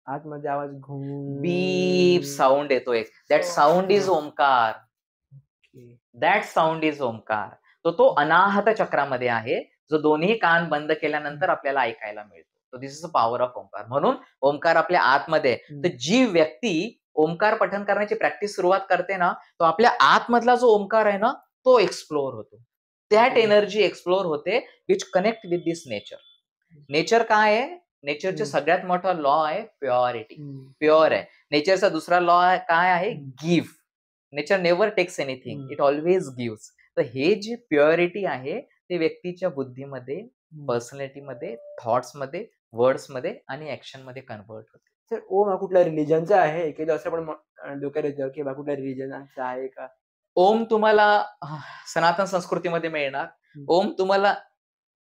आतमध्ये आवाज बीप साऊंड येतो एक. That sound is Omkar. That sound is Omkar. तो अनाहत चक्रामध्ये आहे, जो दोन्ही कान बंद केल्यानंतर आपल्याला ऐकायला मिळतो. तो this is the power of Omkar. म्हणून ओमकार आपल्या आतमध्ये. तर जी व्यक्ती ओमकार पठण करण्याची प्रॅक्टिस सुरुवात करते ना, तो आपल्या आतमधला जो ओमकार आहे ना, तो एक्सप्लोअर होतो. दॅट एनर्जी एक्सप्लोअर होते which connect with this nature. Nature काय आहे? नेचरचे सगळ्यात मोठा लॉ आहे प्युरिटी. प्युअर आहे. नेचरचा दुसरा लॉ काय आहे? Give. Nature never takes anything, it always gives. तर हे जी प्युरिटी आहे ते व्यक्तीच्या बुद्धीमध्ये, पर्सनॅलिटीमध्ये, थॉट्समध्ये, वर्ड्समध्ये आणि ऍक्शनमध्ये कन्वर्ट होते. सर ओम हा कुठल्या रिलिजनचा आहे? एखादं असं पण डोक्यात येतं की बा कुठल्या रिलिजनचा आहे का? ओम तुम्हाला सनातन संस्कृतीमध्ये मिळणार, ओम तुम्हाला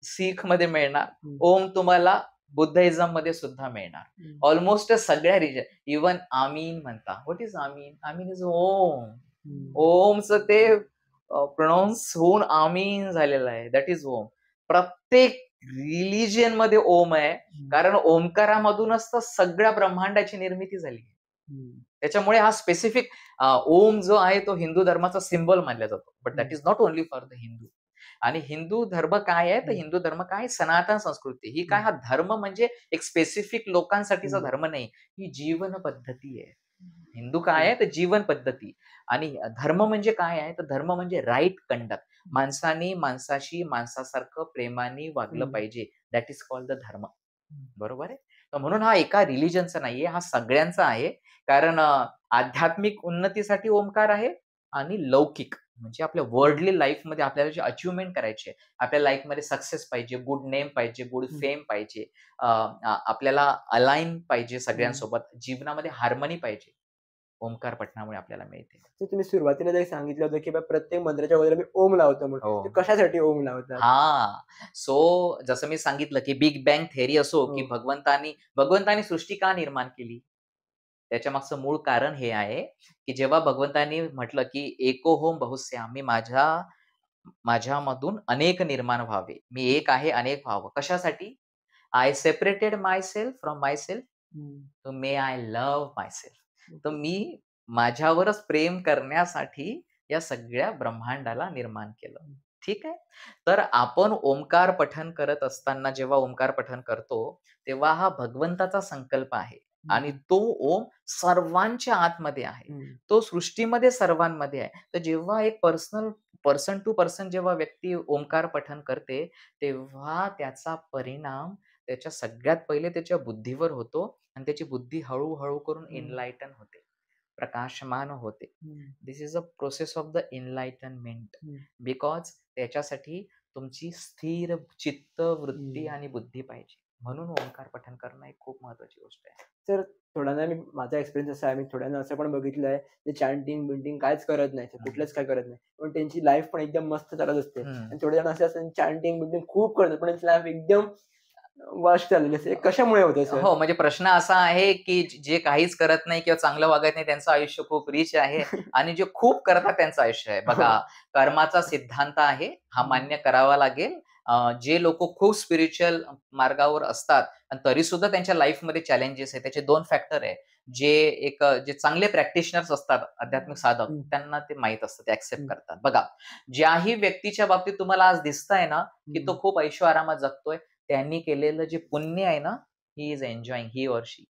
सीख मध्ये मिळणार, ओम तुम्हाला बुद्धिझम मध्ये सुद्धा मिळणार. ऑलमोस्ट सगळ्या रिजन. इवन आमीन म्हणता. व्हॉट इज आमीन? आमीन इज ओम. ओमचं ते प्रोनाऊन्स होऊन आमीन झालेलं आहे. दॅट इज ओम. प्रत्येक रिलिजियन मध्ये ओम आहे, कारण ओमकारामधूनच तर सगळ्या ब्रह्मांडाची निर्मिती झाली. त्याच्यामुळे हा स्पेसिफिक ओम जो आहे तो हिंदू धर्माचा सिम्बॉल मानला जातो. But that is not only for the Hindu. आणि हिंदू धर्म काय आहे? तर हिंदू धर्म काय? सनातन संस्कृती. ही काय? हा धर्म म्हणजे एक स्पेसिफिक लोकांसाठीचा धर्म नाही, ही जीवन पद्धती आहे. हिंदू काय आहे? तर जीवन पद्धती. आणि धर्म म्हणजे काय आहे? तर धर्म म्हणजे राईट कंडक्ट. माणसाने माणसाशी माणसासारखं प्रेमाने वागलं पाहिजे. दॅट इज कॉल्ड द धर्म. बरोबर आहे? तर म्हणून हा एका रिलिजनचा नाहीये, हा सगळ्यांचा आहे. कारण आध्यात्मिक उन्नतीसाठी ओमकार आहे आणि लौकिक म्हणजे आपल्या वर्ल्डली लाईफमध्ये आपल्याला जे अचिव्हमेंट करायचे, आपल्या लाईफमध्ये सक्सेस पाहिजे, गुड नेम पाहिजे, गुड फेम पाहिजे, आपल्याला अलाइन पाहिजे सगळ्यांसोबत, जीवनामध्ये हार्मनी पाहिजे, ओमकार पठणामुळे आपल्याला मिळते. तुम्ही सुरुवातीला जरी सांगितलं होतं की प्रत्येक मंत्राच्या अगोदर मी ओम लावतो म्हणून. कशासाठी ओम लावतात? सो जसं मी सांगितलं की बिग बँग थेअरी असो की भगवंतानी सृष्टी का निर्माण केली, त्याच्या मागचं मूळ कारण हे आहे की जेव्हा भगवंतांनी म्हटलं की एको होम बहुस्याम, मी माझ्यामधून अनेक निर्माण व्हावे, मी एक आहे अनेक व्हावं. कशासाठी? I separated my self from my self, तो मे आय लव्ह माय सेल्फ. तर मी माझ्यावरच प्रेम करण्यासाठी या सगळ्या ब्रह्मांडाला निर्माण केलं. ठीक आहे. तर आपण ओमकार पठण करत असताना जेव्हा ओमकार पठण करतो तेव्हा हा भगवंताचा संकल्प आहे आणि तो ओम सर्वांच्या आतमध्ये आहे, तो सृष्टीमध्ये सर्वांमध्ये आहे. तर जेव्हा एक पर्सन टू पर्सन जेव्हा व्यक्ती ओमकार पठण करते तेव्हा त्याचा परिणाम त्याच्या सगळ्यात पहिले त्याच्या बुद्धीवर होतो आणि त्याची बुद्धी हळूहळू करून एनलाइटन होते, प्रकाशमान होते. This is a process of the enlightenment. Because त्याच्यासाठी तुमची स्थिर चित्त, वृत्ती आणि बुद्धी पाहिजे. म्हणून ओंकार पठण करणं एक खूप महत्वाची गोष्ट आहे. तर थोड्यांदा माझा एक्सपिरियन्स असा आहे, मी थोड्यांदा असं पण बघितलंय ते चॅन्टिंग बिंटिंग काहीच करत नाही, कुठलंच काय करत नाही, पण त्यांची लाईफ पण एकदम मस्त चालत असते. आणि थोडे जण असे असतात चॅन्टिंग बिंटिंग खूप करतात पण त्यांची लाईफ एकदम वास्ट चाललेली असते. कशामुळे होतं सर? हो, म्हणजे प्रश्न असा आहे की जे काहीच करत नाही किंवा चांगलं वागत नाही त्यांचं आयुष्य खूप रिच आहे आणि जे खूप करतात त्यांचं आयुष्य आहे. बघा, कर्माचा सिद्धांत आहे, हा मान्य करावा लागेल. जे लोक खूप स्पिरिच्युअल मार्गावर असतात आणि तरी सुद्धा त्यांच्या लाईफमध्ये चॅलेंजेस आहे, त्याचे 2 फॅक्टर आहे. जे चांगले प्रॅक्टिशनर्स असतात, आध्यात्मिक साधक, त्यांना ते माहित असतं, ते ऍक्सेप्ट करतात. बघा, ज्याही व्यक्तीच्या बाबतीत तुम्हाला आज दिसतंय ना की तो खूप ऐशो आरामात जगतोय, त्यांनी केलेलं जे पुण्य आहे ना, he is enjoying, he or she.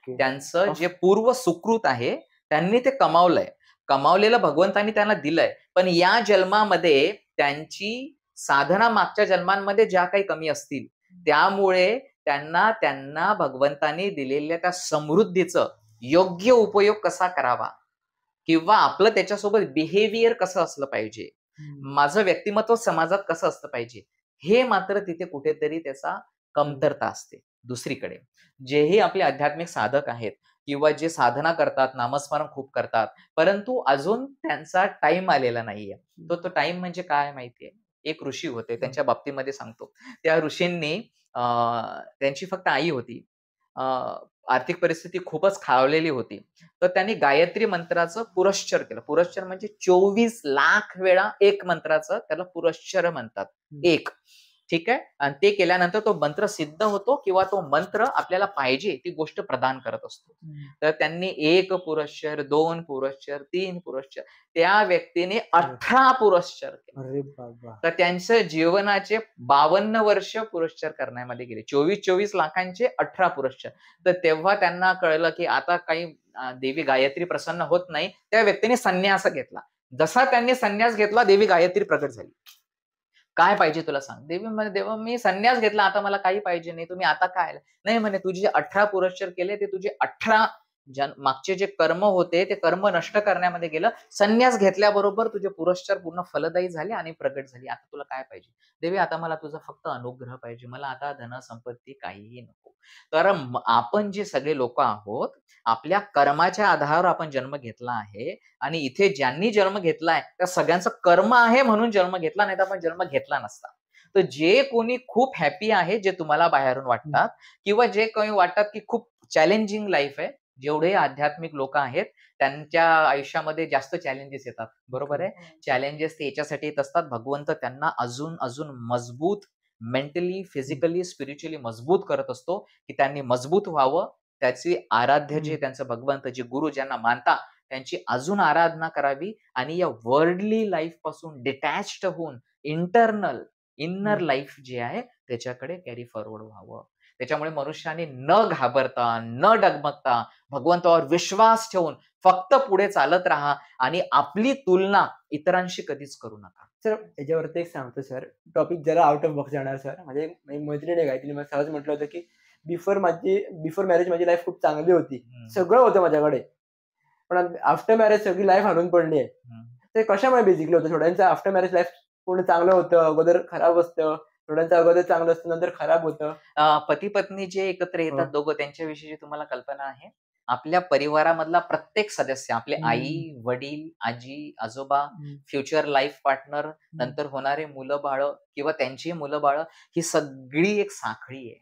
त्यांचं जे पूर्व सुकृत आहे त्यांनी ते कमावलंय, कमावलेलं भगवंतानी त्यांना दिलंय. पण या जन्मामध्ये त्यांची साधना मागच्या जन्मांमध्ये ज्या काही कमी असतील त्यामुळे त्यांना भगवंतानी दिलेल्या त्या समृद्धीचं योग्य उपयोग कसा करावा किंवा आपलं त्याच्यासोबत बिहेवियर कसं असलं पाहिजे, माझं व्यक्तिमत्व समाजात कसं असलं पाहिजे, हे मात्र तिथे कुठेतरी त्याचा कमतरता असते. दुसरीकडे जेही आपले आध्यात्मिक साधक आहेत किंवा जे साधना करतात, नामस्मरण खूप करतात, परंतु अजून त्यांचा टाइम आलेला नाहीये. तो टाइम म्हणजे काय माहितीये? एक ऋषी होते, त्यांच्या बाबतीमध्ये सांगतो. त्या ऋषींनी त्यांची फक्त आई होती, आर्थिक परिस्थिती खूपच खावलेली होती. तर त्यांनी गायत्री मंत्राचं पुरश्चर केलं. पुरश्चर म्हणजे 24 लाख वेळा एक मंत्राचं, त्याला पुरश्चर म्हणतात. एक ठीक आहे. आणि ते केल्यानंतर तो मंत्र सिद्ध होतो किंवा तो मंत्र आपल्याला पाहिजे ती गोष्ट प्रदान करत असतो. तर त्यांनी 1 पुरस्चर, 2 पुरस्चर, 3 पुरस्चर, त्या व्यक्तीने 18 पुरस्चर केले. अरे बाबा. तर त्यांचं जीवनाचे 52 वर्ष पुरस्कार करण्यामध्ये गेले. 24 लाखांचे 18 पुरस्कार. तर तेव्हा त्यांना कळलं, की आता काही देवी गायत्री प्रसन्न होत नाही. त्या व्यक्तीने संन्यास घेतला. जसा त्यांनी संन्यास घेतला, देवी गायत्री प्रकट झाली. काय पाहिजे तुला सांग? देवी म्हणे, देवा मी संन्यास घेतला, आता मला काही पाहिजे नाही. तुम्ही आता काय आला? नाही म्हणे, तुझे जे 18 पुरस्कार केले, ते तुझे 18 मागचे जे कर्म होते, ते कर्म नष्ट करण्यामध्ये गेलं. संन्यास घेतल्याबरोबर तुझे पुरस्कार पूर्ण फलदायी झाले आणि प्रगट झाली. आता तुला काय पाहिजे? देवी, आता मला तुझा फक्त अनुग्रह पाहिजे. मला आता धन, संपत्ती काहीही नको. तर आपण जे सगळे लोक आहोत, आपल्या कर्माच्या आधारावर आपण जन्म घेतला आहे आणि इथे ज्यांनी जन्म घेतलाय त्या सगळ्यांचं कर्म आहे म्हणून जन्म घेतला, नाही तर आपण जन्म घेतला नसता. तर जे कोणी खूप हॅपी आहे, जे तुम्हाला बाहेरून वाटतात, किंवा जे काही वाटतात की खूप चॅलेंजिंग लाईफ आहे, जेवढे आध्यात्मिक लोक आहेत त्यांच्या आयुष्यामध्ये जास्त चॅलेंजेस येतात. बरोबर आहे. चॅलेंजेस ते याच्यासाठी येत असतात, भगवंत त्यांना अजून अजून मजबूत, मेंटली, फिजिकली, स्पिरिच्युअली मजबूत करत असतो, की त्यांनी मजबूत व्हावं. त्याची आराध्य जे त्यांचं भगवंत, जे गुरु ज्यांना मानता, त्यांची अजून आराधना करावी आणि या वर्ल्डली लाईफ पासून डिटॅच्ड होऊन इनर लाईफ जे आहे त्याच्याकडे कॅरी फॉरवर्ड व्हावं. त्याच्यामुळे मनुष्याने न घाबरता, न डगमगता, भगवंतावर विश्वास ठेवून फक्त पुढे चालत राहा आणि आपली तुलना इतरांशी कधीच करू नका. सर, याच्यावरती एक सांगतो सर, टॉपिक जरा आउट ऑफ बॉक्स जाणार सर. माझी मैत्रीण आहे, तिने मला सहज म्हटलं होतं की बिफोर मॅरेज माझी लाईफ खूप चांगली होती, सगळं होतं माझ्याकडे, पण आफ्टर मॅरेज सगळी लाईफ हारून पडली आहे. ते कशामुळे बेसिकली होतं? थोड्यांचं आफ्टर मॅरेज लाईफ पूर्ण चांगलं होतं, अगोदर खराब असतं, थोड्यांचं अगोदर चांगलं असतं, नंतर खराब होतं. पती पत्नी जे एकत्र येतात दोघं, त्यांच्याविषयी तुम्हाला कल्पना आहे? आपल्या परिवारामधला प्रत्येक सदस्य, आपले आई, वडील, आजी, आजोबा, फ्युचर लाईफ पार्टनर, नंतर होणारे मुलं बाळ किंवा त्यांची मुलं बाळ, ही सगळी एक साखळी आहे,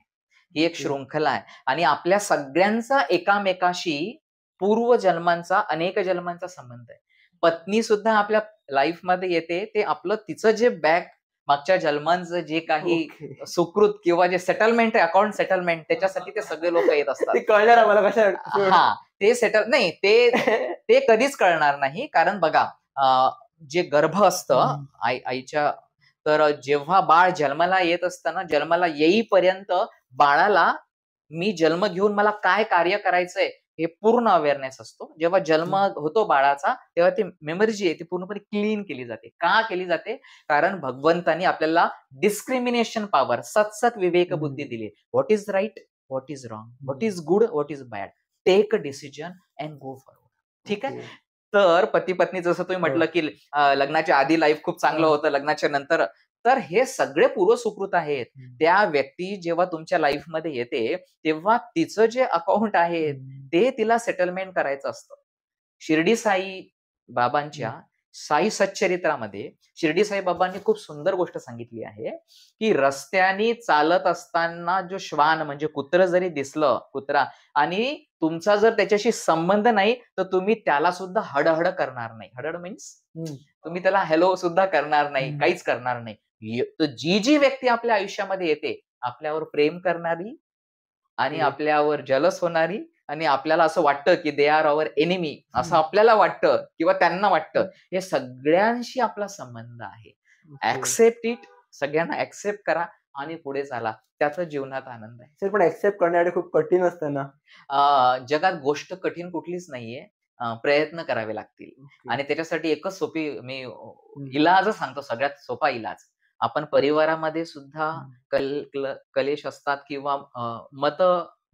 ही एक शृंखला आहे आणि आपल्या सगळ्यांचा एकामेकाशी पूर्वजन्मांचा, अनेक जन्मांचा संबंध आहे. पत्नी सुद्धा आपल्या लाईफ मध्ये येते, ते आपलं तिचं जे बॅक मागच्या जन्मांचं जे काही सुकृत किंवा जे सेटलमेंट आहे, अकाउंट सेटलमेंट, त्याच्यासाठी ते सगळे लोक येत असतात. ते कळणार आम्हाला कशा. हा, ते सेटल नाही, ते कधीच कळणार नाही. कारण बघा, जे गर्भ असतं आईच्या, तर जेव्हा बाळ जन्माला येत असताना, जन्माला येईपर्यंत बाळाला मी जन्म घेऊन मला काय कार्य करायचंय हे पूर्ण अवेअरनेस असतो. जेव्हा जन्म होतो बाळाचा, तेव्हा ती मेमरी जी आहे ती पूर्णपणे क्लीन केली जाते. का केली जाते? कारण भगवंतांनी आपल्याला डिस्क्रिमिनेशन पॉवर, सत्सत विवेक बुद्धी दिली. What is right, what is wrong, what is good, what is bad, take a decision and go forward. ठीक आहे. तर पती पत्नी, जसं तुम्ही म्हटलं की लग्नाच्या आधी लाईफ खूप चांगलं होतं, लग्नाच्या नंतर, तर हे सगळे पूर्वसुकृत आहेत. त्या व्यक्ती जेव्हा तुमच्या लाईफ मध्ये येते, तेव्हा तिचं जे अकाउंट आहे ते तिला सेटलमेंट करायचं असतं. शिर्डी साई बाबांच्या साई सच्चरित्रामध्ये शिर्डी साई बाबांनी खूप सुंदर गोष्ट सांगितली आहे, की रस्त्याने चालत असताना जो श्वान म्हणजे कुत्र जरी दिसलं, कुत्रा, आणि तुमचा जर त्याच्याशी संबंध नाही, तर तुम्ही त्याला सुद्धा हडहड करणार नाही. हडहड मीन्स तुम्ही त्याला हॅलो सुद्धा करणार नाही, काहीच करणार नाही. तर जी व्यक्ती आपल्या आयुष्यामध्ये येते, आपल्यावर प्रेम करणारी आणि आपल्यावर जलस होणारी, आणि आपल्याला असं वाटतं की दे आर अवर एनिमी, असं आपल्याला वाटतं किंवा त्यांना वाटतं, हे सगळ्यांशी आपला संबंध आहे. ऍक्सेप्ट इट, सगळ्यांना ऍक्सेप्ट करा आणि पुढे चाला. त्याचा जीवनात आनंद आहे. सर, पण ऍक्सेप्ट करण्यासाठी खूप कठीण असतं ना? जगात गोष्ट कठीण कुठलीच नाहीये. प्रयत्न करावे लागतील आणि त्याच्यासाठी एकच सोपी मी इलाज सांगतो, सगळ्यात सोपा इलाज. आपण परिवारामध्ये सुद्धा कलेश असतात किंवा मत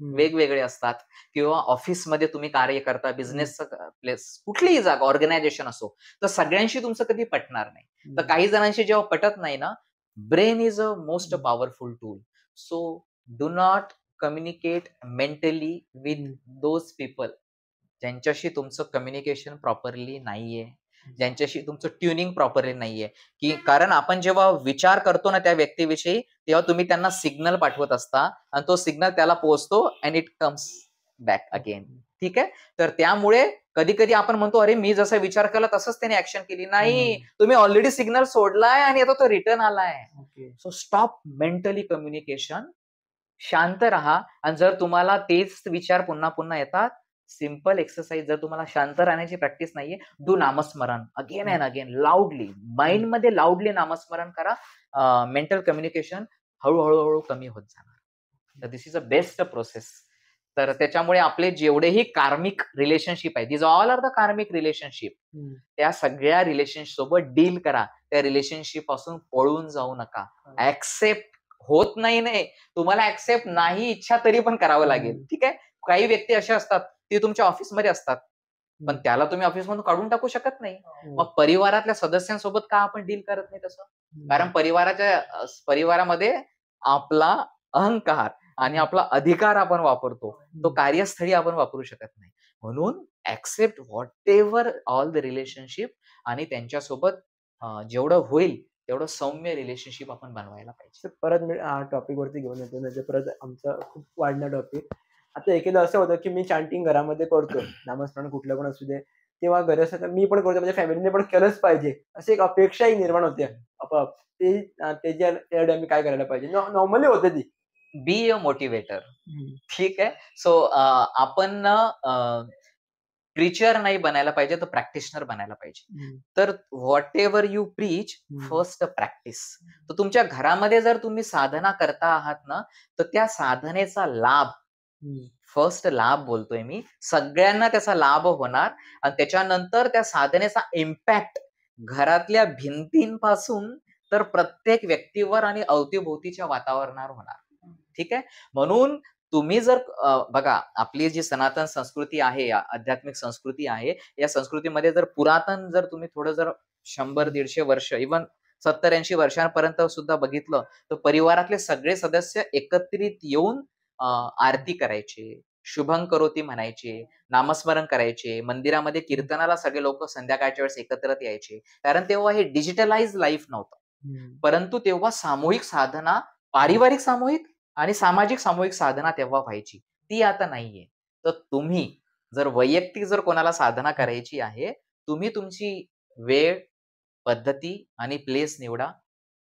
वेगवेगळे असतात, किंवा ऑफिसमध्ये तुम्ही कार्य करता, बिझनेसचं प्लेस, कुठलीही जागा, ऑर्गनायझेशन असो, तर सगळ्यांशी तुमचं कधी पटणार नाही. तर काही जणांशी जेव्हा पटत नाही ना, brain is a most powerful tool. So do not communicate mentally with those people ज्यांच्याशी तुमचं कम्युनिकेशन प्रॉपरली नाहीये, ज्यांच्याशी तुमचं ट्युनिंग प्रॉपरली नाहीये. की कारण आपण जेव्हा विचार करतो ना त्या व्यक्तीविषयी, तेव्हा तुम्ही त्यांना सिग्नल पाठवत असता आणि तो सिग्नल त्याला पोहोचतो and it comes back again. ठीक आहे. तर त्यामुळे कधी कधी आपण म्हणतो अरे मी जसा विचार केला तसंच त्याने ऍक्शन केली. नाही, तुम्ही ऑलरेडी सिग्नल सोडलाय आणि आता तो रिटर्न आलाय. सो स्टॉप मेंटली कम्युनिकेशन, शांत राहा. आणि जर तुम्हाला तेच विचार पुन्हा पुन्हा येतात, सिम्पल एक्सरसाइज, जर तुम्हाला शांत राहण्याची प्रॅक्टिस नाहीये, डू नामस्मरण अगेन अँड अगेन लाऊडली, माइंड मध्ये लाऊडली नामस्मरण करा. मेंटल कम्युनिकेशन हळूहळू कमी होत जाणार. तर this is a best process. तर त्याच्यामुळे आपले जेवढेही कार्मिक रिलेशनशिप आहे, this all are the karmic relationship, त्या सगळ्या रिलेशनशिप सोबत डील करा. त्या रिलेशनशिप पासून पळून जाऊ नका. ऍक्सेप्ट होत नाही, तुम्हाला ऍक्सेप्ट नाही इच्छा तरी पण करावं लागेल. ठीक आहे. काही व्यक्ती अशा असतात, ते तुमच्या ऑफिसमध्ये असतात, पण त्याला तुम्ही ऑफिसमधून काढून टाकू शकत नाही. मग परिवारातल्या सदस्यांसोबत का आपण डील करत नाही तसं? कारण परिवारामध्ये आपला अहंकार आणि आपला अधिकार आपण वापरतो, तो कार्यस्थळी आपण वापरू शकत नाही. म्हणून accept what ever all the relationship, आणि त्यांच्यासोबत जेवढं होईल तेवढं सौम्य रिलेशनशिप आपण बनवायला पाहिजे. परत मी हा टॉपिक वरती घेऊन येतो, म्हणजे परत आमचा खूप वाढणार टॉपिक. आता एकेदा असं होतं की मी चॅन्टिंग घरामध्ये करतो, नामस्मरण कुठलं पण असू दे, तेव्हा गरज असेल तर मी पण करतो, म्हणजे फॅमिलीने पण केलंच पाहिजे अशी एक अपेक्षाही निर्माण होते आपोआप. त्याच्यासाठी आम्ही काय करायला पाहिजे? नॉर्मली होते ती. Be a motivator. ठीक आहे. सो आपण प्रीचर नाही बनायला पाहिजे, तर प्रॅक्टिशनर बनायला पाहिजे. तर what ever you preach, first practice. तर तुमच्या घरामध्ये जर तुम्ही साधना करता आहात ना, तर त्या साधनेचा लाभ, फर्स्ट लाभ बोलतोय मी, सगळ्यांना त्याचा लाभ होणार. आणि त्याच्यानंतर त्या साधनेचा इम्पॅक्ट घरातल्या भिंतींपासून तर प्रत्येक व्यक्तीवर आणि अवतीभोवतीच्या वातावरणावर होणार. ठीक आहे. म्हणून तुम्ही जर बघा, आपली जी सनातन संस्कृती आहे, आध्यात्मिक संस्कृती आहे, या संस्कृतीमध्ये जर पुरातन जर तुम्ही थोडं जर 100-150 वर्ष, इव्हन 70-80 वर्षांपर्यंत सुद्धा बघितलं, तर परिवारातले सगळे सदस्य एकत्रित येऊन आरती करायचे, शुभं करोती म्हणायचे, नामस्मरण करायचे, मंदिरामध्ये कीर्तनाला सगळे लोक संध्याकाळच्या वेळेस एकत्रित यायचे. कारण तेव्हा हे डिजिटलाइज लाईफ नव्हतं, परंतु तेव्हा सामूहिक साधना, पारिवारिक सामूहिक आणि सामाजिक सामूहिक साधना तेव्हा व्हायची. ती आता नाहीये. तर तुम्ही जर वैयक्तिक जर कोणाला साधना करायची आहे, तुम्ही तुमची वेळ, पद्धती आणि प्लेस निवडा.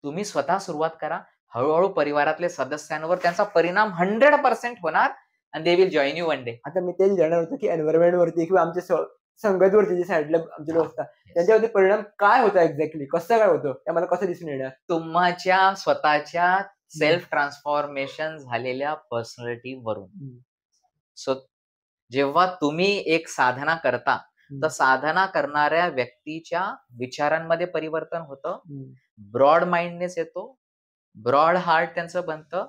तुम्ही स्वतः सुरुवात करा. हळूहळू परिवारातल्या सदस्यांवर त्याचा परिणाम 100% होणार, आणि they will join you one day. आता मी तेच जाणार होतो की एन्व्हायरमेंट वरती किंवा आमच्या संगतवरती, जे साईडला आमचे लोक असतात, त्यांच्यावरती परिणाम काय होतो एक्झॅक्टली, कसं काय होतं, ते मला कसं दिसून येणार? तुमच्या स्वतःच्या सेल्फ ट्रान्सफॉर्मेशन झालेल्या पर्सनॅलिटी वरून. सो जेव्हा तुम्ही एक साधना करता, तर साधना करणाऱ्या व्यक्तीच्या विचारांमध्ये परिवर्तन होतं, ब्रॉड माइंडनेस येतो, ब्रॉड हार्ट त्यांचं बनतं,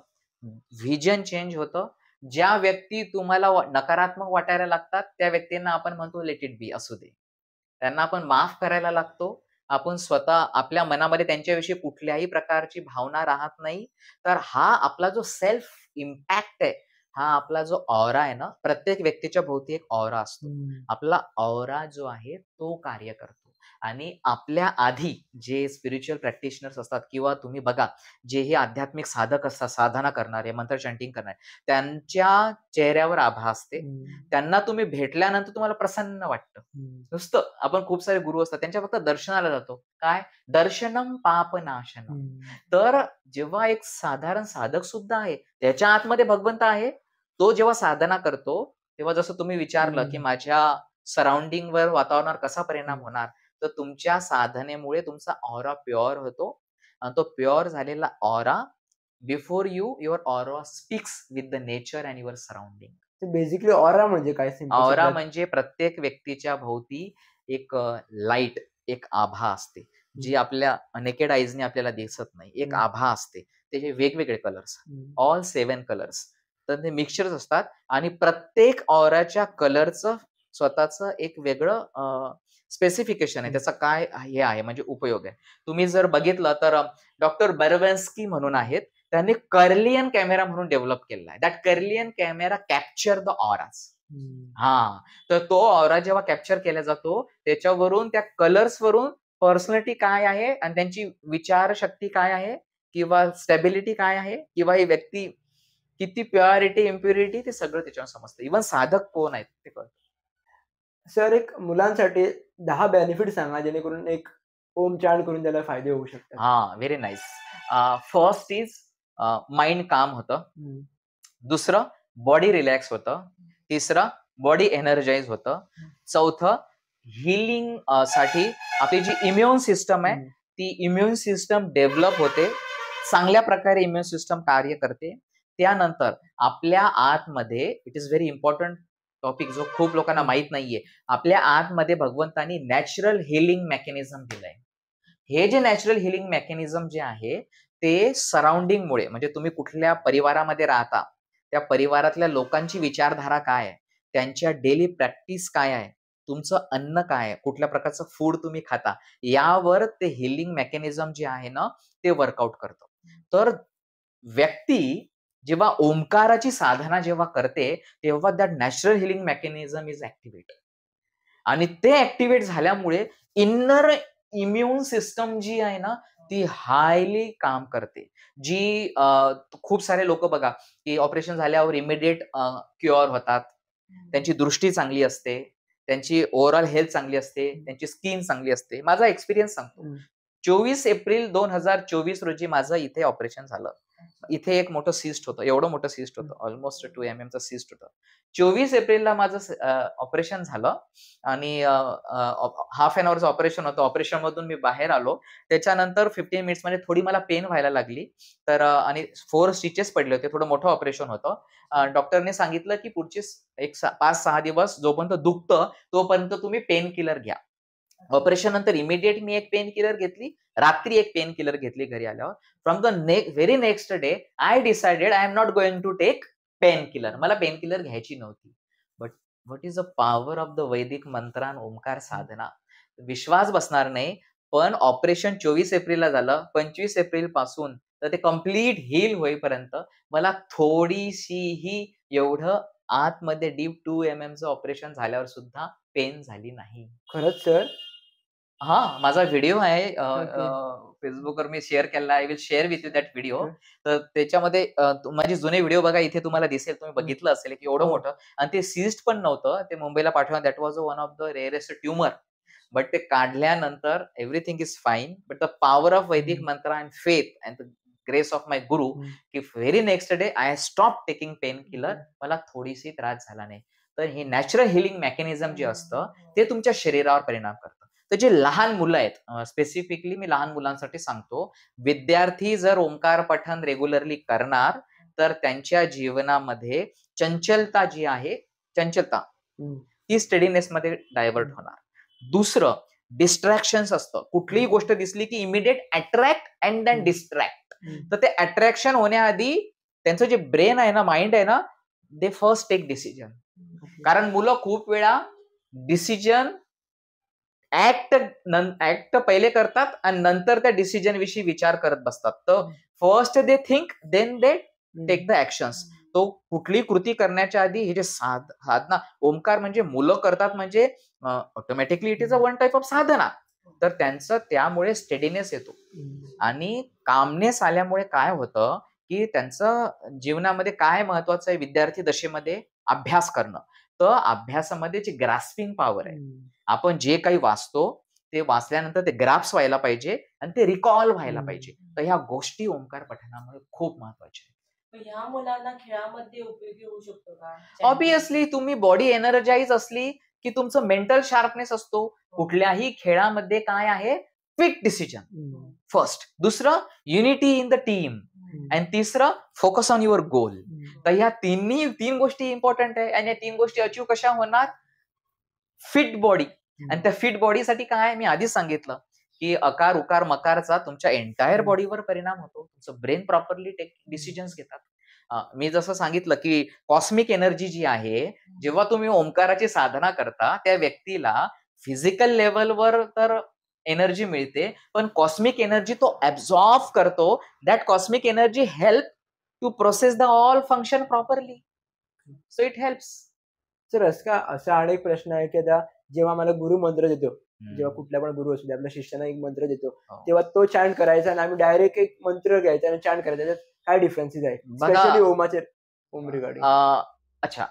व्हिजन चेंज होतं. ज्या व्यक्ती तुम्हाला नकारात्मक वाटायला लागतात, त्या व्यक्तींना आपण म्हणतो लेट इट बी, असू दे. त्यांना आपण माफ करायला लागतो. आपण स्वतः आपल्या मनामध्ये त्यांच्याविषयी कुठल्याही प्रकारची भावना राहत नाही. तर हा आपला जो सेल्फ इम्पॅक्ट आहे, हा आपला जो ऑरा आहे ना, प्रत्येक व्यक्तीच्या भोवती एक ऑरा असतो. आपला ऑरा जो आहे तो कार्य करतो. आणि आपल्या आधी जे स्पिरिच्युअल प्रॅक्टिशनर्स असतात, किंवा तुम्ही बघा, जे हे आध्यात्मिक साधक असतात, साधना करणारे, मंत्र चॅन्टिंग करणारे, त्यांच्या चेहऱ्यावर आभा असते. त्यांना तुम्ही भेटल्यानंतर तुम्हाला प्रसन्न वाटतं. नुसतं, आपण खूप सारे गुरु असतात, त्यांच्या फक्त दर्शनाला जातो. काय? दर्शनम पापनाशनम. तर जेव्हा एक साधारण साधक सुद्धा आहे, त्याच्या आतमध्ये भगवंत आहे, तो जेव्हा साधना करतो, तेव्हा जसं तुम्ही विचारलं की माझ्या सराउंडिंगवर, वातावरणावर कसा परिणाम होणार, तर तुमच्या साधनेमुळे तुमचा ऑरा प्युअर होतो. आणि तो प्युअर झालेला aura, before you, your aura speaks with the nature and your surrounding. Basically aura म्हणजे काय? ऑरा म्हणजे प्रत्येक व्यक्तीच्या भोवती एक लाईट, एक आभा असते, जी आपल्या नेकेड आईजने आपल्याला दिसत नाही. एक आभा असते, त्याचे वेगवेगळे कलर्स, ऑल 7 कलर्स. तर ते मिक्सचर्स असतात, आणि प्रत्येक ऑराच्या कलरचं स्वतःचं एक वेगळं स्पेसिफिकेशन आहे, त्याचा काय हे आहे, म्हणजे उपयोग आहे. तुम्ही जर बघितलं तर डॉक्टर बर्वेन्स्की म्हणून आहेत, त्यांनी कर्लियन कॅमेरा म्हणून डेव्हलप केलेला आहे. That Kirlian camera capture the auras. तर तो ऑरा जेव्हा कॅप्चर केला जातो, त्याच्यावरून, त्या कलर्स वरून पर्सनॅलिटी काय आहे, आणि त्यांची विचारशक्ती काय आहे, किंवा स्टॅबिलिटी काय आहे, किंवा ही व्यक्ती किती प्युरिटी इम्प्युरिटी ते सगळं त्याच्यावर समजतं. इव्हन साधक कोण आहेत ते कळतं. सर एक मुलांसाठी 10 बेनिफिट सांगा जेणेकरून एक ओम चांट करून त्याला फायदे होऊ शकतात. Very nice. First is mind काम होतं. दुसरं बॉडी रिलॅक्स होतं. तिसरं बॉडी एनर्जाइज होतं. चौथं हिलिंग साठी आपली जी इम्युन सिस्टम आहे ती इम्युन सिस्टम डेव्हलप होते. चांगल्या प्रकारे इम्युन सिस्टम कार्य करते. त्यानंतर आपल्या आतमध्ये it is very important topic जो खूप लोकांना माहित नाहीये. आपल्या आतमध्ये भगवंतानी नॅचरल हिलिंग मेकॅनिझम दिलंय. हे जे नॅचरल हिलिंग मेकॅनिझम जे आहे ते सराउंडिंगमुळे म्हणजे तुम्ही कुठल्या परिवारामध्ये राहता त्या परिवारातल्या लोकांची विचारधारा काय आहे, त्यांच्या डेली प्रॅक्टिस काय आहे, तुमचं अन्न काय आहे, कुठल्या प्रकारचं फूड तुम्ही खाता, यावर ते हिलिंग मेकॅनिझम जे आहे ना ते वर्कआउट करतं. तर व्यक्ती जेव्हा ओंकाराची साधना जेव्हा करते तेव्हा that natural healing mechanism is activate आणि ते ऍक्टिव्हेट झाल्यामुळे इन्नर इम्युन सिस्टम जी आहे ना ती हायली काम करते. जी खूप सारे लोक बघा की ऑपरेशन झाल्यावर इमिडिएट क्युअर होतात, त्यांची दृष्टी चांगली असते, त्यांची ओव्हरऑल हेल्थ चांगली असते, त्यांची स्किन चांगली असते. माझा एक्सपिरियन्स सांगतो. 24 एप्रिल 2024 रोजी माझं इथे ऑपरेशन झालं. इथे एक मोठं सिस्ट होतं, एवढं मोठं सिस्ट होतं, ऑलमोस्ट 2 mm चं सिस्ट होतं. 24 एप्रिलला माझं ऑपरेशन झालं आणि हाफ एन आवरचं ऑपरेशन होतं. ऑपरेशन मधून मी बाहेर आलो. त्याच्यानंतर 15 मिनिट्स मध्ये थोडी मला पेन व्हायला लागली. तर आणि 4 स्टिचेस पडले होते. थोडं मोठं ऑपरेशन होतं. डॉक्टरने सांगितलं की पुढचे एक 5-6 दिवस जोपर्यंत दुखतं तोपर्यंत तुम्ही पेन किलर घ्या. ऑपरेशन नंतर इमिडिएट मी एक पेन किलर घेतली, रात्री एक पेन किलर घेतली घरी आल्यावर. From the very next day I decided I am not going to take pain killer. मला पेन किलर घ्यायची नव्हती. But what is the power of the Vedic mantra आणि ओंकार साधना. विश्वास बसणार नाही, पण ऑपरेशन 24 एप्रिलला झालं. 25 एप्रिल पासून तर ते कम्प्लीट हील होईपर्यंत मला थोडीशीही एवढं आतमध्ये डीप 2 mm चं ऑपरेशन झाल्यावर सुद्धा पेन झाली नाही. खरंच सर? माझा व्हिडिओ आहे फेसबुकवर मी शेअर केला. I will share with you that video. तर त्याच्यामध्ये माझे जुने व्हिडिओ बघा, इथे तुम्हाला दिसेल, तुम्ही बघितलं असेल की एवढं मोठं आणि ते सिस्ट पण नव्हतं. ते मुंबईला पाठवलं. That was one of the rarest tumour. But ते काढल्यानंतर everything is fine. But the power of Vedic mantra and faith and the grace of my guru की very next day I stop taking pain killer. मला थोडीशी त्रास झाला नाही. तर हे नॅचरल हिलिंग मेकॅनिझम जे असतं ते तुमच्या शरीरावर परिणाम करतं. तर जे लहान मुलं आहेत, स्पेसिफिकली मी लहान मुलांसाठी सांगतो, विद्यार्थी जर ओंकार पठण रेग्युलरली करणार तर त्यांच्या जीवनामध्ये चंचलता जी आहे, चंचलता ती स्टेडीनेस मध्ये डायव्हर्ट होणार. दुसरं डिस्ट्रॅक्शन असतं. कुठलीही गोष्ट दिसली की immediate attract and then distract. तर ते अट्रॅक्शन होण्याआधी त्यांचं जे ब्रेन आहे ना, माइंड आहे ना, दे फर्स्ट टेक डिसिजन. कारण मुलं खूप वेळा डिसिजन ऍक्ट पहिले करतात आणि नंतर त्या डिसिजन विषयी विचार करत बसतात. तर first they think then they take the actions. तो कुठली कृती करण्याच्या आधी हे जे साधना, ओंकार म्हणजे मुलं करतात म्हणजे automatically it is a one type of sadhana. तर त्यांचं त्यामुळे स्टेडीनेस येतो आणि कामनेस आल्यामुळे काय होतं की त्यांचं जीवनामध्ये काय महत्वाचं आहे विद्यार्थी दशेमध्ये, अभ्यास करणं. तर अभ्यासामध्ये जी ग्रास्पिंग पॉवर आहे, आपण जे काही वाचतो ते वाचल्यानंतर ते ग्राफ्स व्हायला पाहिजे आणि ते रिकॉल व्हायला पाहिजे. तर ह्या गोष्टी ओंकार पठणामुळे खूप महत्वाच्या आहेत. ह्या मुलांना खेळामध्ये उपयोगी होऊ शकतो का? ऑब्विसली तुम्ही बॉडी एनर्जाइज असली की तुमचं मेंटल शार्पनेस असतो. कुठल्याही खेळामध्ये काय आहे, क्विक डिसिजन फर्स्ट. दुसरं युनिटी इन द टीम आणि तिसरं फोकस ऑन युअर गोल. तर ह्या तीन गोष्टी इम्पॉर्टंट आहे आणि या 3 गोष्टी अचीव कशा होणार, फिट बॉडी. आणि त्या फिट बॉडीसाठी काय, मी आधीच सांगितलं की अकार उकार मकारचा तुमच्या एंटायर बॉडीवर परिणाम होतो. तुमचं ब्रेन प्रॉपरली डिसिजन्स घेतात. मी जसं सांगितलं की कॉस्मिक एनर्जी जी आहे, जेव्हा तुम्ही ओंकाराची साधना करता त्या व्यक्तीला फिजिकल लेवलवर तर एनर्जी मिळते, पण कॉस्मिक एनर्जी तो ऍब्झॉर्ब करतो. That cosmic energy help to process the all function properly. So it helps. Sir असा अनेक प्रश्न आहे की आता जेव्हा मला गुरु मंत्र देतो, जेव्हा कुठला पण गुरु असू दे, आपल्या शिष्याना एक मंत्र देतो, तेव्हा तो चॅन्ट करायचा आणि आम्ही डायरेक्ट एक मंत्र घ्यायचा आणि चॅन्ट करायचा. त्याच्यात काय डिफरन्सेस आहे, स्पेशली ओमाचे? ओम रिगार्डिंग अच्छा,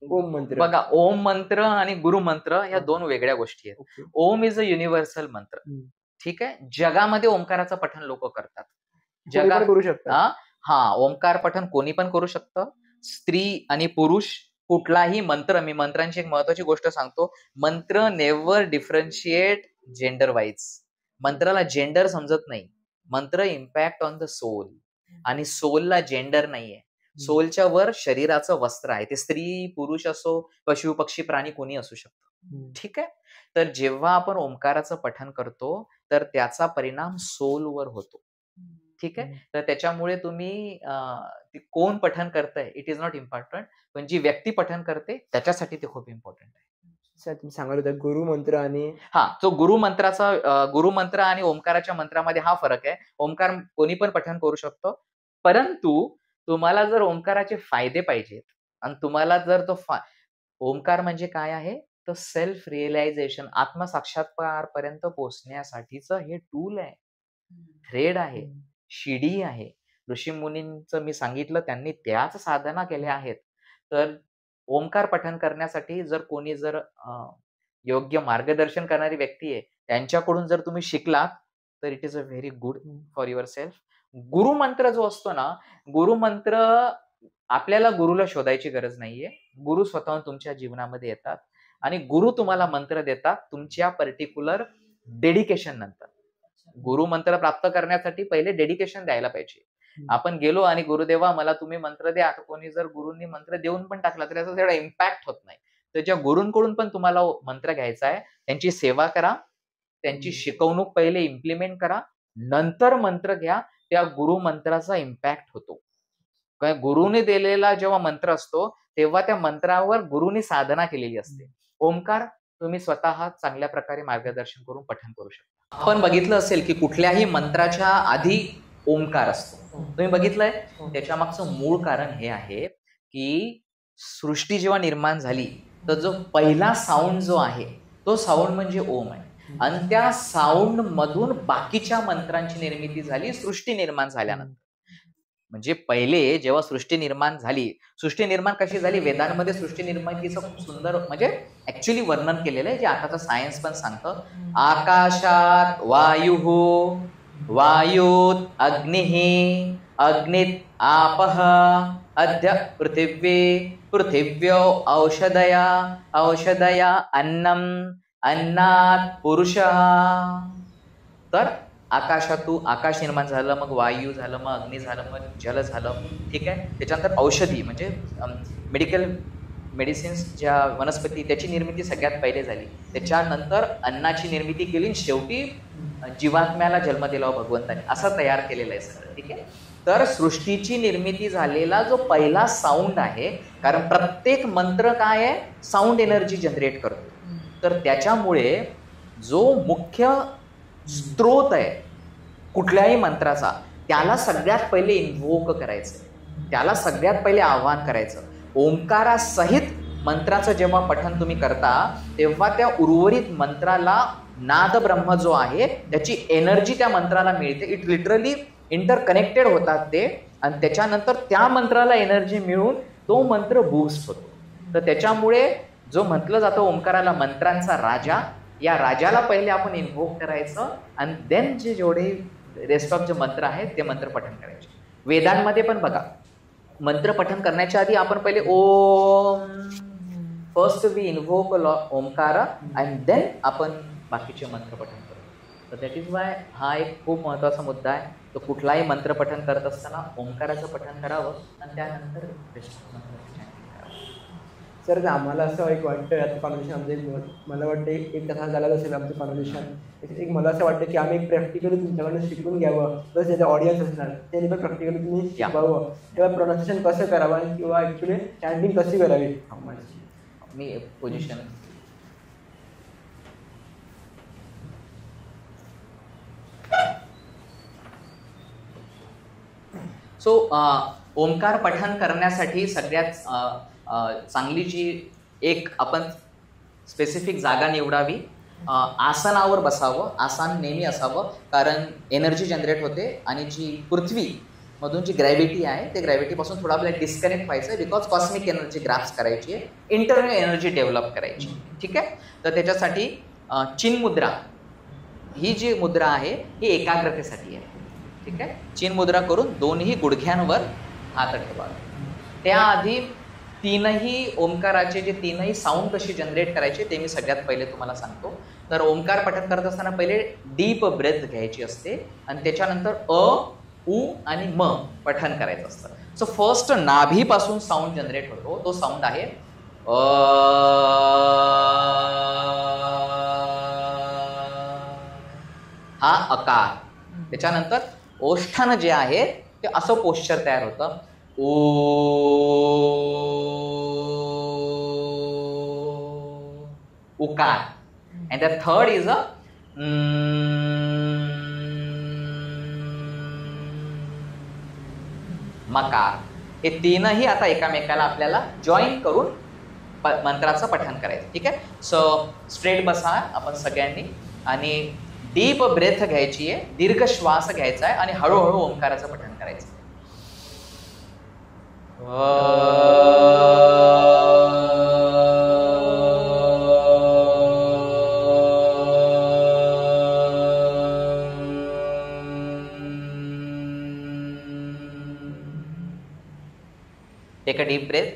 ओम मंत्र. बघा, ओम मंत्र आणि गुरु मंत्र ह्या दोन वेगळ्या गोष्टी आहेत. Okay. Om is a universal mantra. ठीक आहे. जगामध्ये ओंकाराचं पठण लोक करतात. कोणी पण करू शकतात. हा, ओंकार पठण कोणी पण करू शकतं. स्त्री आणि पुरुष कुठलाही मंत्र, मी मंत्रांची एक महत्वाची गोष्ट सांगतो, mantra never differentiate gender wise. मंत्राला जेंडर समजत नाही. मंत्र इम्पॅक्ट ऑन द सोल, आणि सोलला जेंडर नाहीये. सोलच्या वर शरीराचं वस्त्र आहे. ते स्त्री पुरुष असो, पशु पक्षी प्राणी कोणी असू शकतं. ठीक आहे. तर जेव्हा आपण ओंकाराचं पठण करतो तर त्याचा परिणाम सोलवर होतो. ठीक आहे. तर त्याच्यामुळे तुम्ही कोण पठण करताय इट इज नॉट इम्पॉर्टंट, पण जी व्यक्ती पठण करते त्याच्यासाठी ते खूप इम्पॉर्टंट आहे. सर तुम्ही सांगत होता गुरु मंत्र आणि तो गुरु मंत्र आणि ओंकाराच्या मंत्रामध्ये हा फरक आहे. ओंकार कोणी पण पठण करू शकतो, परंतु तुम्हाला जर ओंकाराचे फायदे पाहिजेत आणि तुम्हाला जर ओंकार म्हणजे काय आहे, तर सेल्फ रिअलायझेशन, आत्मसाक्षात्कार पर्यंत पोहोचण्यासाठीच हे टूल आहे, थ्रेड आहे, शिडी आहे. ऋषी मुनींचं मी सांगितलं, त्यांनी त्याच साधना केल्या आहेत. तर ओंकार पठण करण्यासाठी जर कोणी योग्य मार्गदर्शन करणारी व्यक्ती आहे, त्यांच्याकडून जर तुम्ही शिकलात तर it is a very good for yourself. गुरुमंत्र जो असतो ना, गुरुमंत्र आपल्याला गुरुला शोधायची गरज नाहीये. गुरु स्वतःहून तुमच्या जीवनामध्ये येतात आणि गुरु तुम्हाला मंत्र देतात तुमच्या पर्टिक्युलर डेडिकेशन नंतर. गुरुमंत्र प्राप्त करण्यासाठी पहिले डेडिकेशन द्यायला पाहिजे. आपण गेलो आणि गुरुदेवा मला तुम्ही मंत्र द्या, कोणी जर गुरूंनी मंत्र देऊन पण टाकला तर त्याचा तेवढा इम्पॅक्ट होत नाही. तर ज्या गुरूंकडून पण तुम्हाला मंत्र घ्यायचा आहे त्यांची सेवा करा, त्यांची शिकवणूक पहिले इम्प्लिमेंट करा, नंतर मंत्र घ्या. त्या गुरु मंत्राचा इम्पॅक्ट होतो. गुरुने दिलेला जेव्हा मंत्र असतो तेव्हा त्या मंत्रावर गुरुनी साधना केलेली असते. ओंकार तुम्ही स्वतः चांगल्या प्रकारे मार्गदर्शन करून पठण करू शकता. आपण बघितलं असेल की कुठल्याही मंत्राच्या आधी ओंकार असतो. तुम्ही बघितलंय. त्याच्या मागचं मूळ कारण हे आहे की सृष्टी जेव्हा निर्माण झाली तर जो पहिला साऊंड जो आहे तो साऊंड म्हणजे ओम आहे, आणि त्या साऊंड मधून बाकीच्या मंत्रांची निर्मिती झाली सृष्टी निर्माण झाल्यानंतर. म्हणजे पहिले जेव्हा सृष्टी निर्माण झाली, सृष्टी निर्माण कशी झाली, वेदांमध्ये सृष्टी निर्मितीचं खूप सुंदर म्हणजे ऍक्च्युअली वर्णन केलेलं आहे, जे आताचं सायन्स पण सांगतं. आकाशात वायुः, वायुत अग्निः, अग्नित आपः, अद्य पृथिवी, पृथिव्यो औषधया, औषधया अन्नम, अन्नात पुरुषः. तर आकाशातून आकाश निर्माण झालं, मग वायू झालं, मग अग्नी झालं, मग जल झालं. ठीक आहे. त्याच्यानंतर औषधी म्हणजे मेडिसिन्स ज्या वनस्पती त्याची निर्मिती सगळ्यात पहिले झाली. त्याच्यानंतर अन्नाची निर्मिती केली, शेवटी जीवात्म्याला जन्म दिला भगवंताने, असं तयार केलेलं आहे सगळं. ठीक आहे. तर सृष्टीची निर्मिती झालेला जो पहिला साऊंड आहे, कारण प्रत्येक मंत्र काय आहे, साऊंड एनर्जी जनरेट करतो. तर त्याच्यामुळे जो मुख्य स्त्रोत आहे कुठल्याही मंत्राचा, त्याला सगळ्यात पहिले इन्व्होक करायचं, त्याला सगळ्यात पहिले आवाहन करायचं. ओंकारासहित मंत्राचं जेव्हा पठण तुम्ही करता तेव्हा त्या उर्वरित मंत्राला नाद ब्रह्म जो आहे त्याची एनर्जी त्या मंत्राला मिळते. इट लिटरली इंटरकनेक्टेड होतात ते, आणि त्याच्यानंतर त्या मंत्राला एनर्जी मिळून तो मंत्र बूस्ट होतो. तर त्याच्यामुळे जो म्हटलं जातं ओंकाराला मंत्रांचा राजा, या राजाला पहिले आपण इन्व्होक करायचं आणि देन जेवढे रेस्ट ऑफ जे मंत्र आहेत ते मंत्र पठण करायचे. वेदांमध्ये पण बघा, मंत्र पठण करण्याच्या आधी आपण पहिले Om, first we invoke Omkar and then आपण बाकीचे मंत्र पठण करतो. तर दॅट इज वाय हा एक खूप महत्वाचा मुद्दा आहे. तो कुठलाही मंत्र पठण करत असताना ओंकाराचं पठण करावं आणि त्यानंतर सर आम्हाला असं एक वाटतं आता कॉन्व्हर्सेशन मला वाटतं एक तास झाला असेल आमचं कॉन्व्हर्सेशन. एक मला असं वाटतं की आम्ही एक प्रॅक्टिकली तुमच्याकडून शिकून घ्यावं, प्लस ज्याचा ऑडियन्स असणार त्यांनी पण प्रॅक्टिकली तुम्ही शिकवावं किंवा प्रोनाऊन्सिएशन कसं करावं किंवा ॲक्च्युली चॅन्टिंग कशी करावी. मी पोझिशन सो ओंकार पठण करण्यासाठी सगळ्यात चांगली जी एक आपण स्पेसिफिक जागा निवडावी. आसनावर बसावं, आसन नेहमी असावं, कारण एनर्जी जनरेट होते आणि जी पृथ्वी मधून जी ग्रॅव्हिटी आहे ते ग्रॅव्हिटीपासून थोडा आपल्याला डिस्कनेक्ट व्हायचं आहे, बिकॉज कॉस्मिक एनर्जी ग्राफ्स करायची आहे, इंटरनल एनर्जी डेव्हलप करायची. ठीक आहे. तर त्याच्यासाठी चिन मुद्रा ही जी मुद्रा आहे ही एकाग्रतेसाठी आहे. ठीक आहे. चिन मुद्रा करून दोन्ही गुडघ्यांवर हात ठेवा. त्याआधी तीनही ओंकाराचे जे तीनही साऊंड कशी जनरेट करायचे ते मी सगळ्यात पहिले तुम्हाला सांगतो. तर ओंकार पठण करत असताना पहिले डीप ब्रेथ घ्यायची असते आणि त्याच्यानंतर अ, उ आणि म पठण करायचं असतं. सो फर्स्ट नाभीपासून साऊंड जनरेट होतो. तो साऊंड आहे हा अकार. त्याच्यानंतर ओष्ठानं जे आहे ते असं पोश्चर तयार होतं ओ, उकार. And the third is a मकार. हे तीनही आता एकामेकाला आपल्याला जॉईन करून मंत्राचं पठण करायचं. ठीक आहे. सो स्ट्रेट बसा आपण सगळ्यांनी आणि डीप ब्रेथ घ्यायची आहे, दीर्घ श्वास घ्यायचा आहे आणि हळूहळू ओंकाराचं पठण करायचं. Take a deep breath.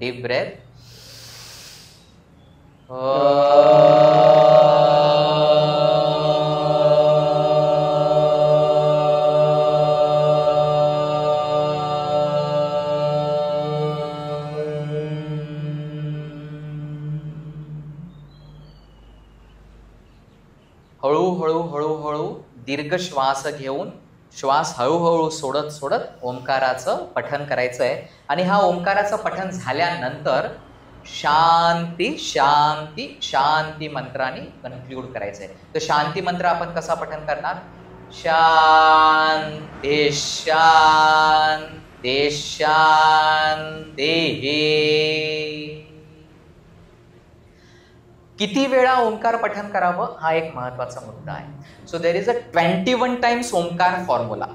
Deep breath. हळूहळू हळूहळू दीर्घ श्वास घेऊन श्वास हळूहळू सोडत सोडत ओंकाराचं पठण करायचं आहे. आणि हा ओंकाराचं पठण झाल्यानंतर शांती शांती शांती मंत्राने कन्क्लूड करायचं आहे. तर शांती मंत्र आपण कसा पठण करणार? शांती शांती शांती. किती वेळा ओंकार पठण करावं हा एक महत्वाचा मुद्दा आहे. So there is a 21 times Omkar formula.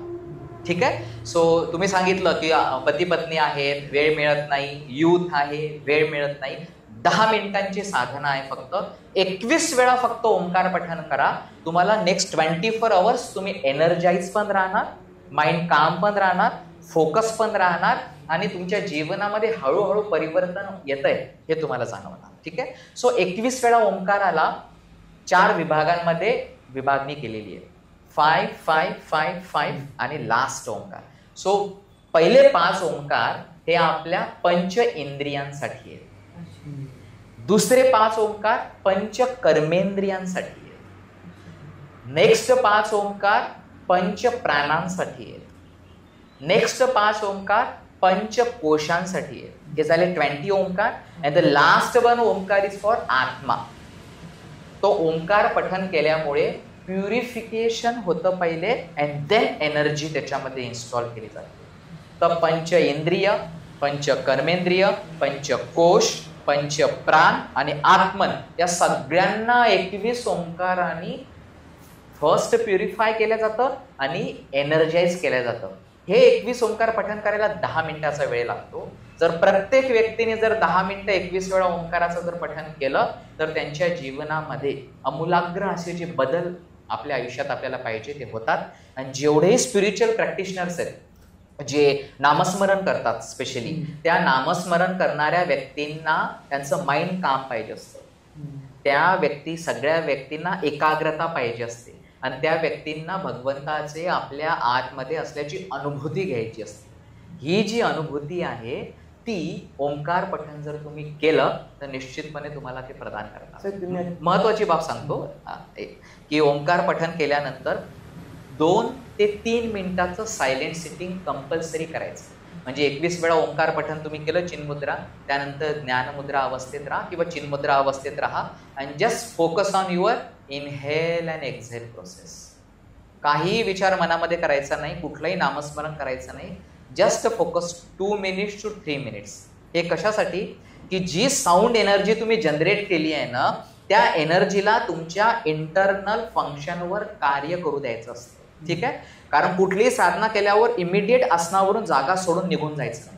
ठीक आहे. सो तुम्ही सांगितलं की पती पत्नी आहेत, वेळ मिळत नाही, यूथ आहे, वेळ मिळत नाही. 10 मिनिटांची साधना आहे फक्त. 21 वेळा फक्त ओंकार पठण करा. तुम्हाला नेक्स्ट 24 आवर्स तुम्ही एनर्जाइज पण राहणार, माइंड काम पण राहणार, फोकस पण राहणार आणि तुमच्या जीवनामध्ये हळूहळू परिवर्तन येतंय हे तुम्हाला जाणवणार. ठीक आहे. सो 21 वेळा ओंकाराला 4 विभागांमध्ये विभागणी केलेली आहे. 5, 5, 5, 5 आणि लास्ट ओंकार. सो पहिले 5 ओंकार हे आपल्या पंच इंद्रियांसाठी आहेत. दुसरे 5 ओंकार पंच कर्मेंद्रियांसाठी आहेत. नेक्स्ट 5 ओंकार पंच प्राणांसाठी आहेत. नेक्स्ट 5 ओंकार पंच कोशांसाठी आहेत. हे झाले 20 Omkar. And the last one Omkar is for atma. तो ओंकार पठण केल्यामुळे प्युरिफिकेशन होतं पहिले अँड देन एनर्जी त्याच्यामध्ये इन्स्टॉल केली जाते. तर पंच इंद्रिय, पंच कर्मेंद्रिय, पंच कोश, पंच प्राण आणि आत्मन या सगळ्यांना 21 ओंकारांनी फर्स्ट प्युरिफाय केलं जातं आणि एनर्जाइज केलं जातं. हे 21 ओंकार पठण करायला 10 मिनिटाचा वेळ लागतो. जर प्रत्येक व्यक्तीने जर 10 मिनिटं 21 वेळा ओंकाराचं जर पठण केलं तर त्यांच्या जीवनामध्ये अमूलाग्र असे जे बदल आपल्या आयुष्यात आपल्याला पाहिजे ते होतात. आणि जेवढेही स्पिरिच्युअल प्रॅक्टिशनर्स आहेत जे नामस्मरण करतात, स्पेशली त्या नामस्मरण करणाऱ्या व्यक्तींना त्यांचं माइंड काम पाहिजे असतं. त्या सगळ्या व्यक्तींना एकाग्रता पाहिजे असते आणि त्या व्यक्तींना भगवंताचे आपल्या आतमध्ये असल्याची अनुभूती घ्यायची असते. ही जी अनुभूती आहे ती ओंकार पठण जर तुम्ही केलं तर निश्चितपणे तुम्हाला ते प्रदान करणार. महत्वाची बाब सांगतो की ओंकार पठण केल्यानंतर 2 ते 3 मिनिटाचं सायलेंट सिटिंग कंपल्सरी करायचं. म्हणजे 21 वेळा ओंकार पठण तुम्ही केलं चिन्मुद्रा, त्यानंतर ज्ञानमुद्रा अवस्थेत राहा किंवा चिन्मुद्रा अवस्थेत राहा and just focus on your inhale and exhale process. काही विचार मनामध्ये करायचा नाही, कुठलंही नामस्मरण करायचं नाही. Just focus 2 minutes to 3 minutes. हे कशासाठी की जी साऊंड एनर्जी तुम्ही जनरेट केली आहे ना, त्या एनर्जीला तुमच्या इंटरनल फंक्शनवर कार्य करू द्यायचं असतं. ठीक आहे. कारण कुठलीही साधना केल्यावर इमिडिएट आसनावरून जागा सोडून निघून जायचं नाही.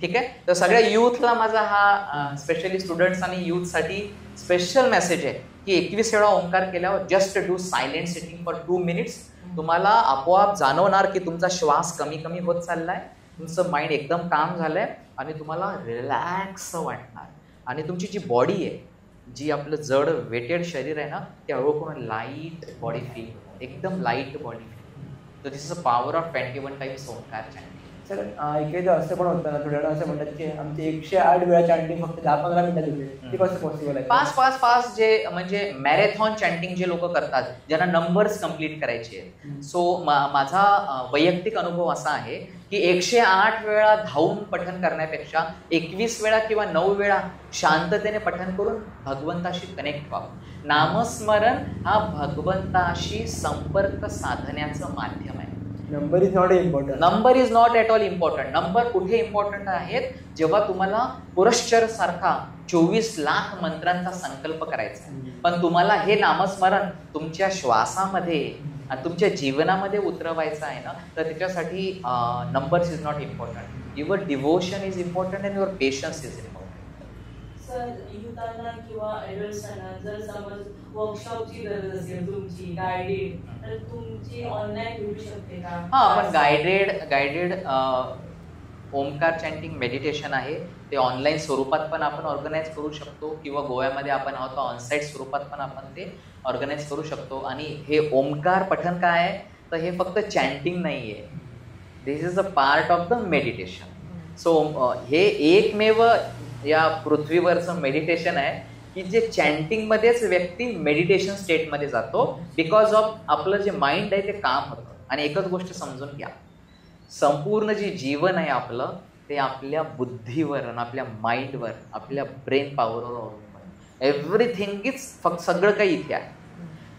ठीक आहे. तर सगळ्या युथला माझा हा स्पेशली स्टुडंट्स आणि युथसाठी स्पेशल मेसेज आहे की 21 वेळा ओंकार केल्यावर just do silent sitting for 2 minutes. तुम्हाला आपोआप जाणवणार की तुमचा श्वास कमी कमी होत चाललाय, तुमचं माइंड एकदम काम झालंय आणि तुम्हाला रिलॅक्स वाटणार. आणि तुमची जी बॉडी आहे, जी आपलं जड वेटेड शरीर आहे ना, ते हळूहळू लाईट बॉडी फील, एकदम लाईट बॉडी फील. तर this is a power of 21 times Omkar chanting. Sir एकेदा असं पण होतं ना, थोड्या असं म्हणतात की आमचे 108 वेळा चॅन्टिंग फक्त 10-15 मिनिटात होते. ते कसं पॉसिबल आहे? फास्ट जे म्हणजे मॅरेथॉन चॅन्टिंग जे लोक करतात, ज्यांना नंबर्स कम्प्लीट करायचे आहेत. सो माझा वैयक्तिक अनुभव असा आहे की 108 वेळा धावून पठण करण्यापेक्षा 21 वेळा किंवा 9 वेळा शांततेने पठण करून भगवंताशी कनेक्ट व्हावं. नामस्मरण हा भगवंताशी संपर्क साधण्याचं माध्यम आहे. Number is not important. Number is not at all important. Number कुठे इम्पॉर्टंट आहेत? जेव्हा तुम्हाला पुरश्चर सारखा 24 लाख मंत्रांचा संकल्प करायचा आहे, पण तुम्हाला हे नामस्मरण तुमच्या श्वासामध्ये आणि तुमच्या जीवनामध्ये उतरवायचं आहे ना, तर त्याच्यासाठी numbers is not important. Your devotion is important and your patience is important. Sir युथांना किंवा एडल्ट्सना जर समज वर्कशॉपची गरज असेल तुमची गायडेड, तर तुमची ऑनलाईन मिळू शकते का? हां, पण गायडेड ओमकार चॅन्टिंग मेडिटेशन आहे. ते ऑनलाईन स्वरूपात पण आपण ऑर्गनाईज करू शकतो किंवा गोव्यामध्ये आपण आहोत तर ऑनसाईट स्वरूपात पण आपण ते ऑर्गनाईज करू शकतो. आणि हे ओमकार पठण काय आहे, तर हे फक्त चॅन्टिंग नाही आहे. This is a part of the meditation. So हे एकमेव या पृथ्वीवरचं मेडिटेशन आहे की जे चॅन्टिंगमध्येच व्यक्ती मेडिटेशन स्टेटमध्ये जातो, बिकॉज ऑफ आपलं जे माइंड आहे ते काम होतं. आणि एकच गोष्ट समजून घ्या, संपूर्ण जे जीवन आहे आपलं ते आपल्या बुद्धीवर आणि आपल्या माइंडवर, आपल्या ब्रेन पॉवरवर अवलंबून आहे. एव्हरीथिंग इज फक्त सगळं काही इथे आहे.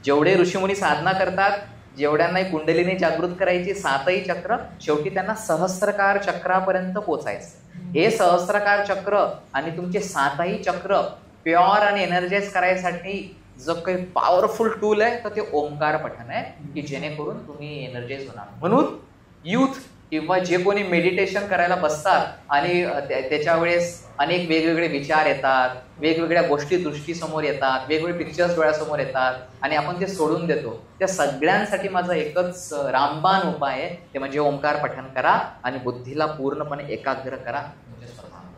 जेवढे ऋषीमुनी साधना करतात, जेवढ्यांना कुंडलीने जागृत करायची 7ही चक्र, शेवटी त्यांना सहस्त्रकार चक्रापर्यंत पोचायचं. हे सहस्त्रकार चक्र आणि तुमचे 7ही चक्र प्युअर आणि एनर्जाइज करायसाठी जो काही पॉवरफुल टूल आहे तर ते ओंकार पठण आहे की जेणेकरून तुम्ही एनर्जाइज होणार. म्हणून युथ किंवा जे कोणी मेडिटेशन करायला बसतात आणि त्याच्या वेळेस अनेक वेगवेगळे विचार येतात, वेगवेगळ्या गोष्टी दृष्टीसमोर येतात, वेगवेगळे पिक्चर्स डोळ्यासमोर येतात आणि आपण ते सोडून देतो. त्या सगळ्यांसाठी माझा एकच रामबाण उपाय आहे, ते म्हणजे ओंकार पठण करा आणि बुद्धीला पूर्णपणे एकाग्र करा.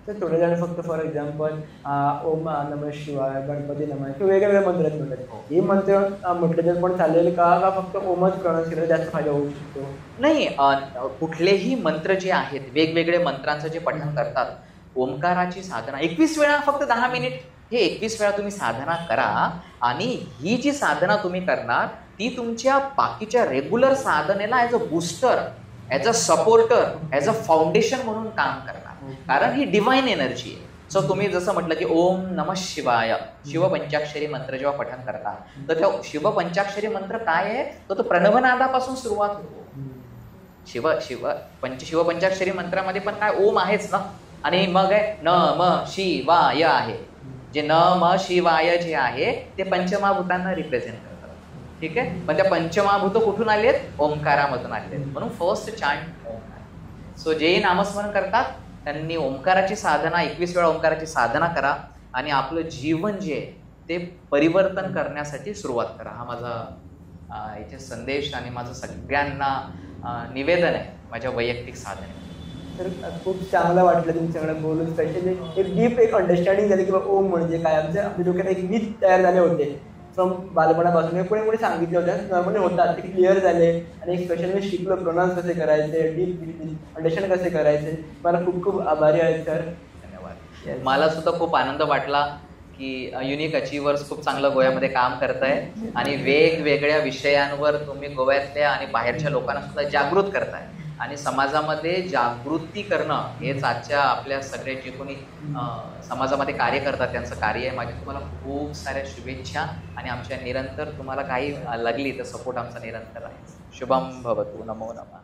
तर थोडे जण फक्त फॉर एक्झाम्पल ओम नमः शिवाय, गणपती नमः किंवा वेगवेगळे मंत्र म्हणतात. हे मंत्र म्हटलं तर पण चालेल का फक्त ओमच प्रोनाउन्स केलं जास्त फायदा होऊ शकतो? नाही, कुठलेही मंत्र जे आहेत, वेगवेगळे मंत्रांचं जे पठण करतात, ओंकाराची साधना 21 वेळा, फक्त 10 मिनिट हे 21 वेळा तुम्ही साधना करा. आणि ही जी साधना तुम्ही करणार ती तुमच्या बाकीच्या रेग्युलर साधनेला as a booster, as a supporter, as a foundation म्हणून काम करणार. कारण ही डिवाइन एनर्जी आहे. सो तुम्ही जसं म्हटलं की ओम नमः शिवाय, शिवपंचाक्षरी मंत्र जेव्हा पठण करता तर त्या शिवपंचाक्षरी मंत्र काय आहे, तर तो प्रणवनादापासून सुरुवात होतो. शिवपंचाक्षरी मंत्रामध्ये पण काय ओम आहेच ना, आणि मग आहे न म शिवाय आहे. जे न म शिवाय जे आहे ते पंचमहाभूतांना रिप्रेझेंट करतात. ठीक आहे. पण त्या पंचमहाभूत कुठून आलेत? ओंकारामधून आलेत. म्हणून फर्स्ट चांट ओंकार. सो जे नामस्मरण करतात त्यांनी ओंकाराची साधना 21 वेळा ओंकाराची साधना करा आणि आपलं जीवन जे आहे ते परिवर्तन करण्यासाठी सुरुवात करा. हा माझा इथे संदेश आणि माझं सगळ्यांना निवेदन आहे माझ्या वैयक्तिक साधने. तर खूप चांगलं वाटलं तुमच्याकडे बोलून. स्पेशली एक डीप एक अंडरस्टँडिंग झाली की ओम म्हणजे काय. आपल्या डोक्यात एक मिथ तयार झाले होते फ्रॉम बालपणापासून. कोणी कोणी सांगितले होते, नॉर्मली होतात, ते क्लिअर झाले. आणि एक स्पेशल मी शिकलो प्रोनाउन्स कसे करायचे, डीप अंडरस्टँड कसे करायचे. मला खूप खूप आभारी आहे सर. धन्यवाद. मला सुद्धा खूप आनंद वाटला की युनिक अचिव्हर्स खूप चांगलं गोव्यामध्ये काम करताय आणि वेगवेगळ्या विषयांवर तुम्ही गोव्यातल्या आणि बाहेरच्या लोकांना सुद्धा जागृत करताय. आणि समाजामध्ये जागृती करणं हेच आजच्या आपल्या सगळे जे कोणी समाजामध्ये कार्य करतात त्यांचं कार्य आहे. माझी तुम्हाला खूप साऱ्या शुभेच्छा आणि आमच्या निरंतर तुम्हाला काही लागली तर सपोर्ट आमचा निरंतर आहे. शुभम भवतु. नमो नमः.